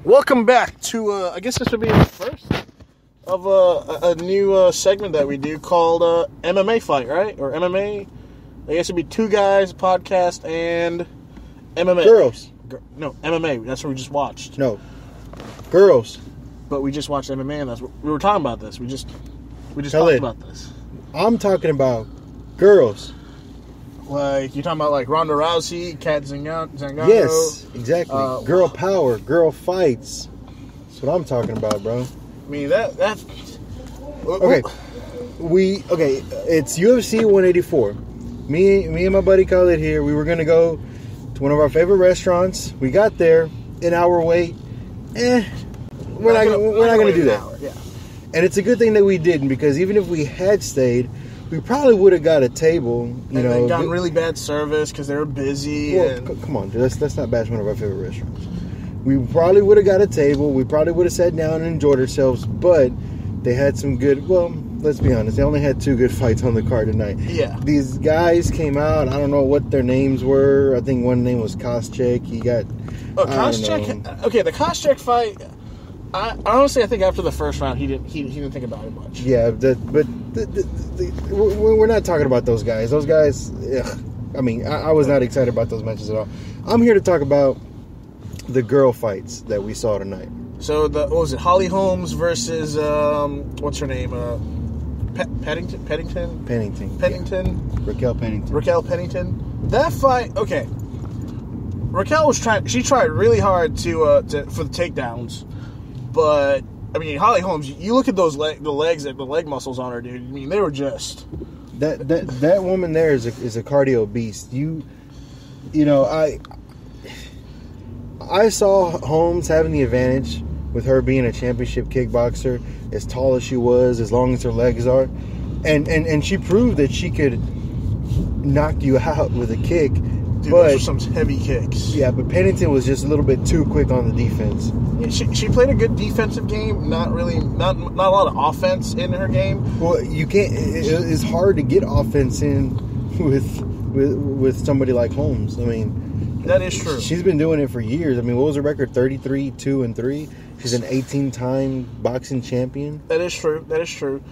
Welcome back to, I guess this would be the first of a new segment that we do called MMA Fight, right? Or MMA. I guess it'd be two guys, podcast, and MMA. Girls. No, MMA. That's what we just watched. No. Girls. But we just watched MMA, and that's what we were talking about this. We just Tell talked it. about this. I'm talking about girls. Like, you're talking about, like, Ronda Rousey, Kat Zingano. Yes, exactly. Girl power, girl fights. That's what I'm talking about, bro. I mean, that's... Okay. It's UFC 184. Me and my buddy Khaled here, we were going to go to one of our favorite restaurants. We got there, an hour wait. We're not going to do that. Yeah. And it's a good thing that we didn't, because even if we had stayed, we probably would have got a table. They got really bad service because they were busy. Well, come on, dude. Let's not bash one of our favorite restaurants. We probably would have got a table. We probably would have sat down and enjoyed ourselves. But they had some good. Well, let's be honest. They only had two good fights on the card tonight. Yeah. These guys came out. I don't know what their names were. I think one name was Koscheck. He got. Koscheck. Okay, the Koscheck fight. Honestly, I think after the first round, he didn't think about it much. Yeah, we're not talking about those guys. Those guys, ugh. I mean, I was not excited about those matches at all. I'm here to talk about the girl fights that we saw tonight. So, what was it? Holly Holmes versus, what's her name? Pennington? Yeah. Raquel Pennington. That fight, okay. Raquel she tried really hard for the takedowns. But, I mean, Holly Holmes, you look at the leg muscles on her, dude. I mean, they were just... That woman there is a cardio beast. I saw Holmes having the advantage with her being a championship kickboxer, as tall as she was, as long as her legs are. And she proved that she could knock you out with a kick. Dude, those were some heavy kicks. Yeah, but Pennington was just a little bit too quick on the defense. Yeah, she played a good defensive game. Not a lot of offense in her game. Well, you can't. It's hard to get offense in with somebody like Holmes. I mean, that is true. She's been doing it for years. I mean, what was her record? 33-2-3. She's an 18-time boxing champion. That is true.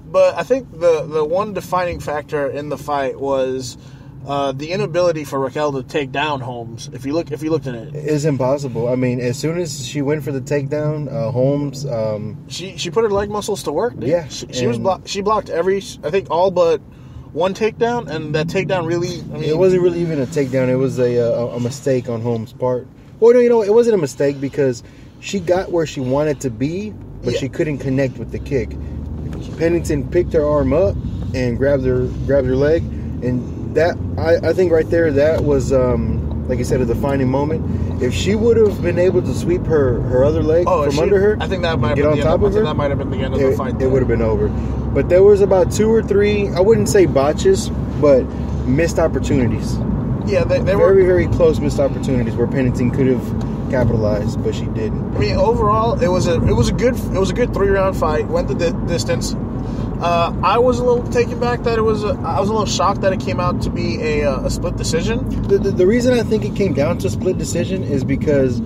But I think the one defining factor in the fight was the inability for Raquel to take down Holmes. If you looked at it, it's impossible. I mean, as soon as she went for the takedown, Holmes, she put her leg muscles to work. Dude. Yeah, she blocked all but one takedown, and that takedown really. I mean, it wasn't really even a takedown. It was a mistake on Holmes' part. Well, no, it wasn't a mistake because she got where she wanted to be, but she couldn't connect with the kick. Pennington picked her arm up and grabbed her leg, and that I think right there, that was like I said, a defining moment. If she would have been able to sweep her other leg from under her, I think that might get on top of her. That might have been the end of the fight. It would have been over. But there was about 2 or 3. I wouldn't say botches, but missed opportunities. Yeah, they were very, very close missed opportunities where Pennington could have capitalized, but she didn't. I mean, overall, it was a good 3-round fight. Went the distance. I was a little taken back that I was a little shocked that it came out to be a split decision. The reason I think it came down to a split decision is because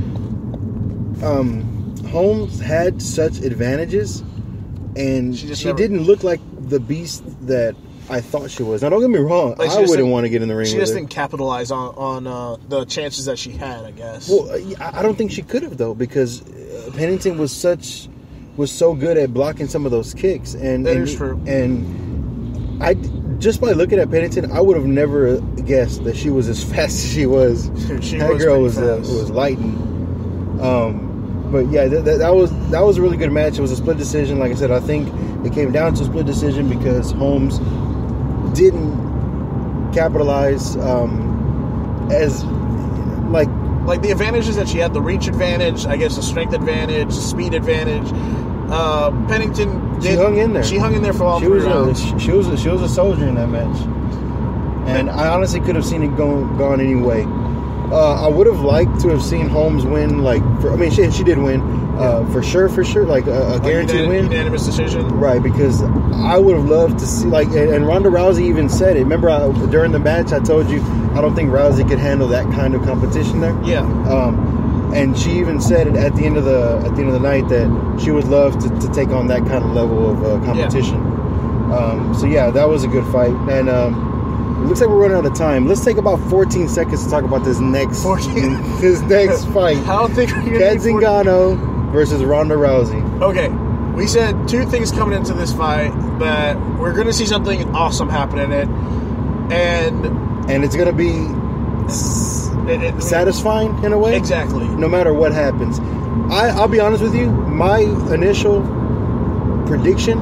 Holmes had such advantages, and she didn't look like the beast that I thought she was. Now, don't get me wrong. Like, I wouldn't want to get in the ring with her. She just didn't capitalize on the chances that she had, I guess. Well, I don't think she could have, though, because Pennington was so good at blocking some of those kicks. And that is true. And just by looking at Pennington, I would have never guessed that she was as fast as she was. That girl was lightning. But yeah, that was a really good match. It was a split decision. Like I said, I think it came down to a split decision because Holmes didn't capitalize as like the advantages that she had, the reach advantage, I guess the strength advantage, the speed advantage. Pennington she hung in there. She hung in there for all 3 rounds. She was a soldier in that match, and I honestly could have seen it gone any way. I would have liked to have seen Holmes win. She did win for sure. Like a guaranteed win, unanimous decision. Right, because I would have loved to see and Ronda Rousey even said it. Remember during the match I told you I don't think Rousey could handle that kind of competition there. Yeah. and she even said it at the end of the night that she would love to take on that kind of level of competition. So yeah, that was a good fight, and it looks like we're running out of time. Let's take about 14 seconds to talk about this next this next fight. How thick are you? Cat Zingano versus Ronda Rousey. Okay, we said two things coming into this fight, that we're going to see something awesome happen in it, and it's going to be satisfying in a way. Exactly. No matter what happens. I'll be honest with you. My initial prediction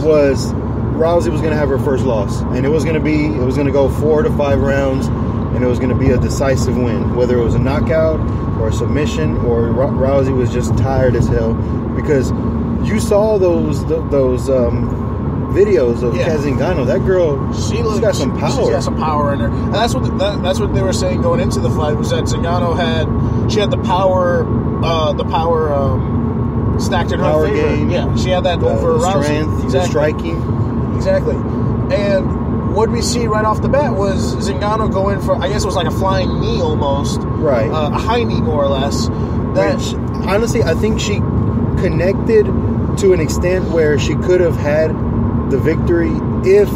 was Rousey was going to have her first loss, and it was going to go 4 to 5 rounds, and it was going to be a decisive win, whether it was a knockout or a submission, or Rousey was just tired as hell, because you saw those videos of Cat Zingano. That girl, she's got some power. She's got some power in her, and that's what they were saying going into the fight, was that Zingano had the power stacked in her favor. Game, yeah, she had that over Rousey. Strength, the striking. Exactly. And what we see right off the bat was Zingano go in for, I guess it was like a flying knee almost. Right. A high knee, more or less. Which, honestly, I think she connected to an extent where she could have had the victory if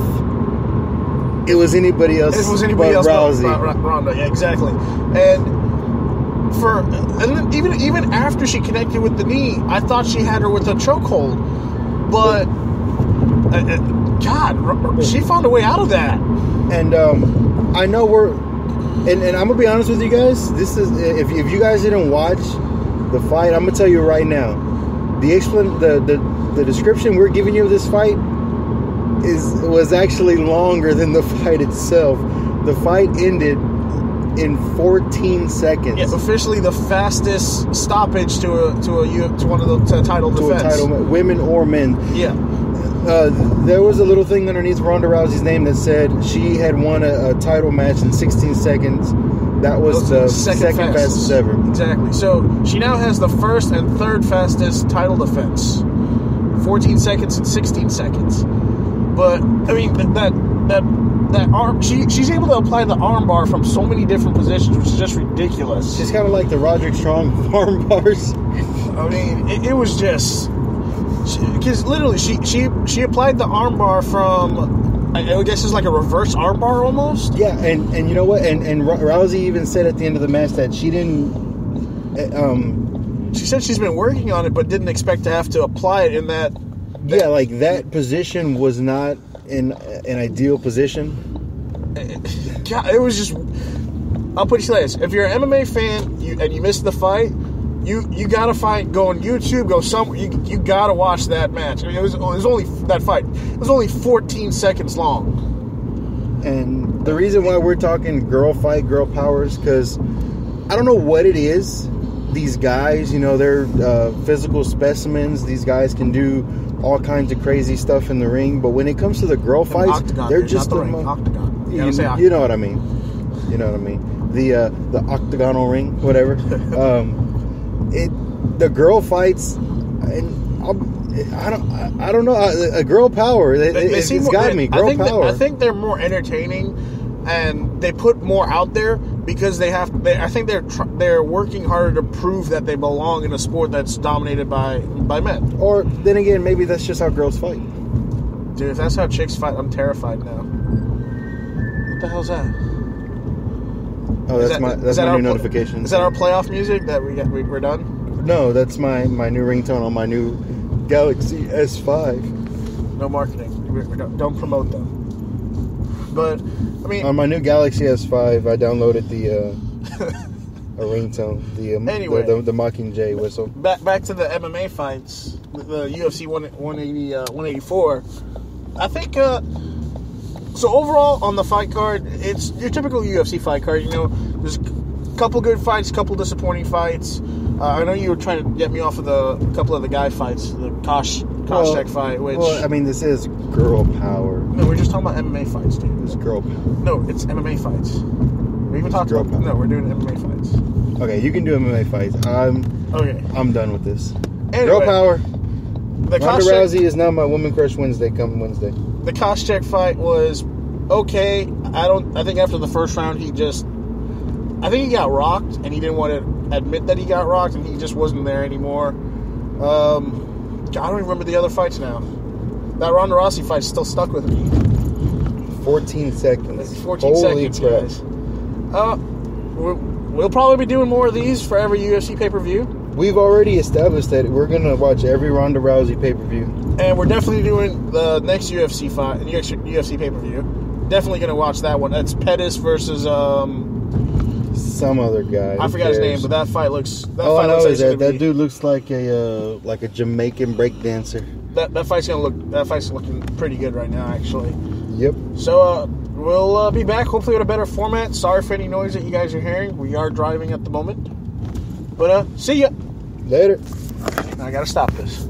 it was anybody else. If it was anybody else Rousey. but Ronda. Yeah, exactly. And then even after she connected with the knee, I thought she had her with a chokehold. But God, she found a way out of that. And I know and I'm gonna be honest with you guys. This is if you guys didn't watch the fight, I'm gonna tell you right now. The description we're giving you of this fight was actually longer than the fight itself. The fight ended in 14 seconds. Yeah, officially the fastest stoppage to one of the title defense. To a title, women or men. Yeah. There was a little thing underneath Ronda Rousey's name that said she had won a title match in 16 seconds. That was the second fastest ever. Exactly. So she now has the first and third fastest title defense. 14 seconds and 16 seconds. But I mean that arm, she's able to apply the arm bar from so many different positions, which is just ridiculous. She's kind of like the Roderick Strong arm bars. I mean, it was just, because literally she applied the arm bar from, I guess it's like a reverse arm bar almost. Yeah, and you know what? And Rousey even said at the end of the match that she didn't. She said she's been working on it, but didn't expect to have to apply it in that. Yeah, like that position was not in an ideal position. God, it was just. I'll put it like this: if you're an MMA fan and you missed the fight, you gotta go on YouTube, go somewhere. You gotta watch that match. I mean, it was only that fight. It was only 14 seconds long. And the reason why we're talking girl fight, girl power is because I don't know what it is. These guys, they're physical specimens. These guys can do all kinds of crazy stuff in the ring, but when it comes to the girl fights, octagon, they're just not the ring. Octagon. You say octagon. You know what I mean. You know what I mean. The octagonal ring, whatever. The girl fights, and I don't know. A girl power. It's got me. Girl power. I think they're more entertaining, and they put more out there because I think they're working harder to prove that they belong in a sport that's dominated by men. Or then again, maybe that's just how girls fight. Dude, if that's how chicks fight, I'm terrified now. What the hell's that? Oh, that's my new notification. Is that our playoff music that we're done? No, that's my new ringtone on my new Galaxy S5. No marketing. We don't promote them. But I mean, on my new Galaxy S5, I downloaded a ringtone, the Mockingjay whistle. Back to the MMA fights, the UFC 184. I think so. Overall, on the fight card, it's your typical UFC fight card. There's a couple good fights, couple disappointing fights. I know you were trying to get me off of a couple of the guy fights, the Koscheck fight, which... Well, I mean, this is girl power. No, we're just talking about MMA fights, dude. It's girl power. No, it's MMA fights. We even talked about... No, we're doing MMA fights. Okay, you can do MMA fights. I'm done with this. Anyway, girl power. Ronda Rousey is now my Woman Crush Wednesday, come Wednesday. The Koscheck fight was okay. I think after the first round, I think he got rocked, and he didn't want to admit that he got rocked, and he just wasn't there anymore. I don't even remember the other fights now. That Ronda Rousey fight still stuck with me. 14 seconds. 14 Holy seconds, crap. guys. We'll probably be doing more of these for every UFC pay-per-view. We've already established that we're going to watch every Ronda Rousey pay-per-view. And we're definitely doing the next UFC fight, UFC pay-per-view. Definitely going to watch that one. That's Pettis versus some other guy. I forgot his name, but that fight looks. All I know is that dude looks like a Jamaican break dancer. That fight's looking pretty good right now, actually. Yep. So we'll be back hopefully with a better format. Sorry for any noise that you guys are hearing. We are driving at the moment. But see ya. Later. I gotta stop this.